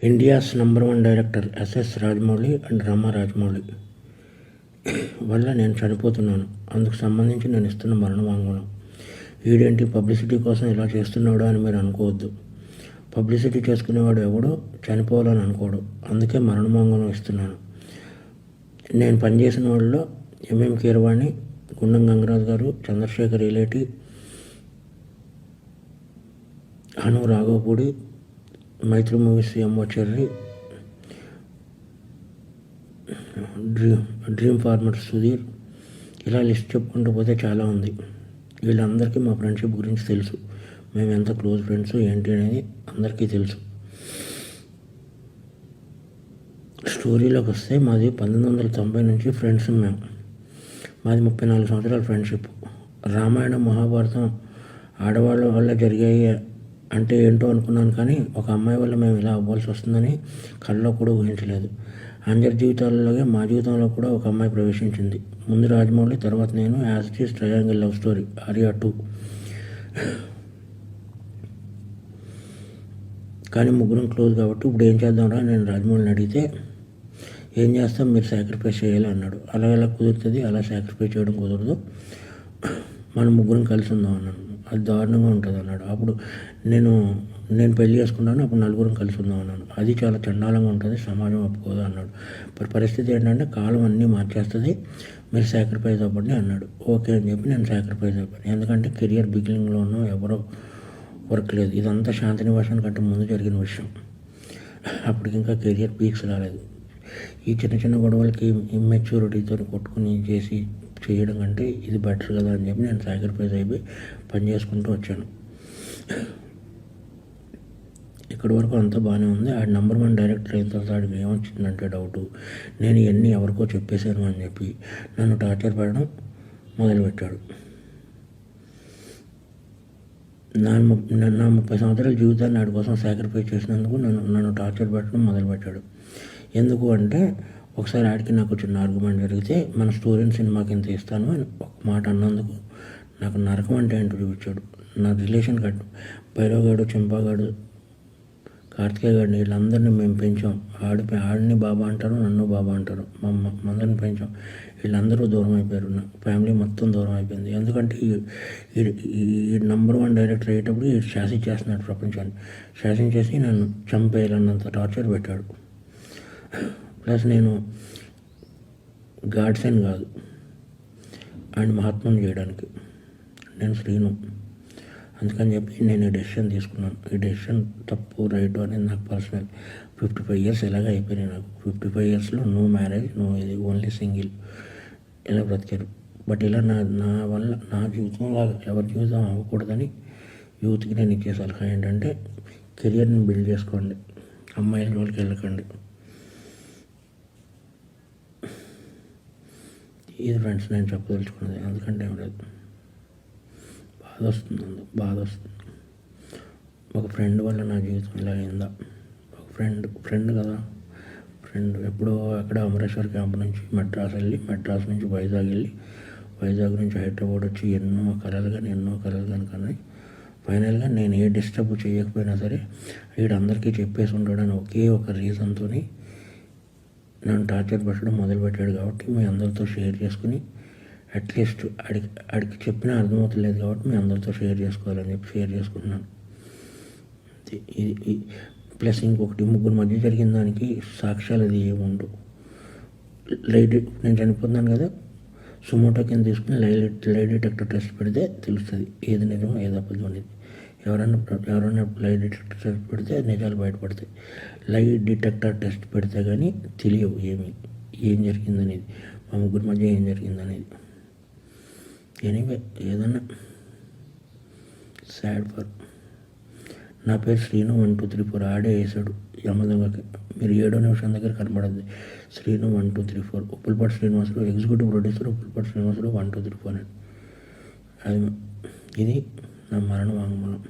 India's number 1 director SS Rajamouli and Rama Rajamouli వల్ల నేను చనిపోతున్నాను. అందుకు సంబంధించి నేను ఇస్తున్న మరణ వాంగ్మూలం. వీడేంటి పబ్లిసిటీ కోసం ఇలా చేస్తున్నాడు అని మీరు అనుకోవద్దు. పబ్లిసిటీ చేసుకునేవాడు ఎవడో చనిపోవాలని అనుకోడు. అందుకే మరణ వాంగ్మూలం ఇస్తున్నాను. నేను పనిచేసిన వాళ్ళలో ఎంఎం కీరవాణి, గుండం గంగరాజు గారు, చంద్రశేఖర్ ఇలేటి, అను రాఘవపూడి, మైత్రి మూవీస్ ఎంఓ చెర్రి, డ్రీమ్ ఫార్మర్ సుధీర్, ఇలా లిస్ట్ చెప్పుకుంటూ పోతే చాలా ఉంది. వీళ్ళందరికీ మా ఫ్రెండ్షిప్ గురించి తెలుసు. మేము ఎంత క్లోజ్ ఫ్రెండ్స్ ఏంటి అనేది అందరికీ తెలుసు. స్టోరీలోకి వస్తే మాది 1990 నుంచి ఫ్రెండ్స్. మాది 34 సంవత్సరాల ఫ్రెండ్షిప్. రామాయణం, మహాభారతం ఆడవాళ్ళ వల్ల జరిగాయి అంటే ఏంటో అనుకున్నాను, కానీ ఒక అమ్మాయి వల్ల మేము ఇలా అవ్వాల్సి వస్తుందని కళ్ళలో కూడా ఊహించలేదు. అందరి జీవితాలలోనే మా జీవితంలో కూడా ఒక అమ్మాయి ప్రవేశించింది. ముందు రాజమౌళి, తర్వాత నేను. As it is triangle love story, Arya 2. కానీ ముగ్గురం క్లోజ్ కాబట్టి ఇప్పుడు ఏం చేద్దాంరా నేను రాజమౌళిని అడిగితే, ఏం చేస్తాం, మీరు సాక్రిఫైస్ చేయాలి అన్నాడు. అలా ఎలా కుదురుతుంది, అలా సాక్రిఫైస్ చేయడం కుదరదు, మనం ముగ్గురం కలిసి ఉందాం అన్నాను. అది దారుణంగా ఉంటుంది అన్నాడు. అప్పుడు నేను పెళ్లి చేసుకున్నాను, అప్పుడు నలుగురం కలిసి ఉందాం అన్నాను. అది చాలా చండాలంగా ఉంటుంది, సమాజం ఒప్పుకోదు అన్నాడు. పరిస్థితి ఏంటంటే కాలం అన్నీ మార్చేస్తుంది, మీరు సాక్రిఫైస్ అవ్వండి అన్నాడు. ఓకే అని చెప్పి నేను సాక్రిఫైస్ అయిపోయాను. ఎందుకంటే కెరియర్ బిగినింగ్లో ఉన్నాం, ఎవరో వర్క్ లేదు. ఇదంతా శాంతినివాసం కంటే ముందు జరిగిన విషయం. అప్పటికి ఇంకా కెరియర్ పీక్స్ రాలేదు. ఈ చిన్న చిన్న గొడవలకి ఇమ్మెచ్యూరిటీతో కొట్టుకుని చేయడం కంటే ఇది బెటర్ కదా అని చెప్పి నేను సాక్రిఫైస్ అయిపోయి పని చేసుకుంటూ వచ్చాను. ఇక్కడి వరకు అంతా బాగానే ఉంది. ఆడు నంబర్ 1 డైరెక్టర్ అయిన తర్వాత ఆడికి ఏమొచ్చిందంటే డౌటు, నేను ఇవన్నీ ఎవరికో చెప్పేశాను అని చెప్పి నన్ను టార్చర్ పెట్టడం మొదలుపెట్టాడు. నా 30 సంవత్సరాల జీవితాన్ని ఆడి కోసం సాక్రిఫైస్ చేసినందుకు నన్ను టార్చర్ పెట్టడం మొదలుపెట్టాడు. ఎందుకు అంటే, ఒకసారి ఆడికి నాకు చిన్న ఆర్గ్యుమెంట్ జరిగితే, మన స్టోరీని సినిమాకి ఇంత ఇస్తాను అని ఒక మాట అన్నందుకు నాకు నరకం అంటే ఏంటో చూపించాడు. నా రిలేషన్ కట్టు భైరవగాడు, చెంపాగాడు, కార్తికేయ గాడిని, వీళ్ళందరినీ మేము పెంచాం. ఆడిని బాబా అంటారు, నన్ను బాబా అంటారు. మందరిని పెంచాం. వీళ్ళందరూ దూరం అయిపోయారు. నా ఫ్యామిలీ మొత్తం దూరం అయిపోయింది. ఎందుకంటే ఈ నంబర్ 1 డైరెక్టర్ అయ్యేటప్పుడు ఈ శాసించేస్తున్నాడు ప్రపంచాన్ని. శాసించేసి నన్ను చంపేయాలన్నంత టార్చర్ పెట్టాడు. ప్లస్ నేను గాడ్సన్ కాదు, అండ్ మహాత్మను చేయడానికి నేను శ్రీను. అందుకని చెప్పి నేను ఈ డెసిషన్ తీసుకున్నాను. ఈ డెసిషన్ తప్పు రైట్ అనేది నాకు పర్సనల్. 55 ఇయర్స్ ఎలాగ అయిపోయినాయి నాకు. 55 ఇయర్స్లో నో మ్యారేజ్, నో ఇది, ఓన్లీ సింగిల్, ఇలా బ్రతికారు. బట్ ఇలా నా వల్ల నా జీవితంలో ఎవరి జీవితం అవ్వకూడదని యూత్కి నేను ఇచ్చే సలహా ఏంటంటే, కెరియర్ని బిల్డ్ చేసుకోండి, అమ్మాయిల జోలికి వెళ్ళకండి. ఇది ఫ్రెండ్స్ నేను చెప్పదలుచుకున్నది. ఎందుకంటే ఏం లేదు, బాధ వస్తుంది. ఒక ఫ్రెండ్ వల్ల నా జీవితం ఇలా అయిందా. ఒక ఫ్రెండ్ కదా, ఫ్రెండ్ ఎప్పుడో అక్కడ అమరేశ్వర్ క్యాంప్ నుంచి మెడ్రాస్ వెళ్ళి, మెడ్రాస్ నుంచి వైజాగ్ వెళ్ళి, వైజాగ్ నుంచి హైదరాబాద్ వచ్చి ఎన్నో కలలు కానీ ఫైనల్గా నేను ఏ డిస్టర్బ్ చేయకపోయినా సరే వీడందరికీ చెప్పేసి ఉంటాడని ఒకే ఒక రీజన్తో నన్ను టార్చర్ పెట్టడం మొదలుపెట్టాడు. కాబట్టి మీ అందరితో షేర్ చేసుకుని, అట్లీస్ట్ ఆడికి చెప్పినా అర్థమవుతలేదు కాబట్టి మీ అందరితో షేర్ చేసుకోవాలని చెప్పి షేర్ చేసుకుంటున్నాను. ఇది ప్లస్ ఇంకొకటి, ముగ్గురు మధ్య జరిగిన దానికి సాక్ష్యాలు అది ఏముండవు. నేను చనిపోతున్నాను కదా, సుమోటో కింద తీసుకుని లై డిటెక్టర్ టెస్ట్ పెడితే తెలుస్తుంది ఏది నిజం ఏది అబద్ధం అనేది. ఎవరైనా లై డిటెక్టర్ టెస్ట్ పెడితే నిజాలు బయటపడతాయి. లై డిటెక్టర్ టెస్ట్ పెడితే కానీ తెలియవు ఏం జరిగిందనేది, మా ముగ్గురు మధ్య ఏం జరిగిందనేది. ఎనీవే, ఏదన్నా సాడ్ ఫర్. నా పేరు శ్రీను 1 2 3 4 ఆడే వేసాడు యమదొంగకి. మీరు 7వ నిమిషం దగ్గర కనపడద్ది. శ్రీను 1 2 3 4, ఉప్పులపాటి శ్రీనివాసరావు, ఎగ్జిక్యూటివ్ ప్రొడ్యూసర్ ఉప్పులపాటి శ్రీనివాసరావు 1 2 3 4 అని. ఇది నా మరణ వాంగ్మూలం.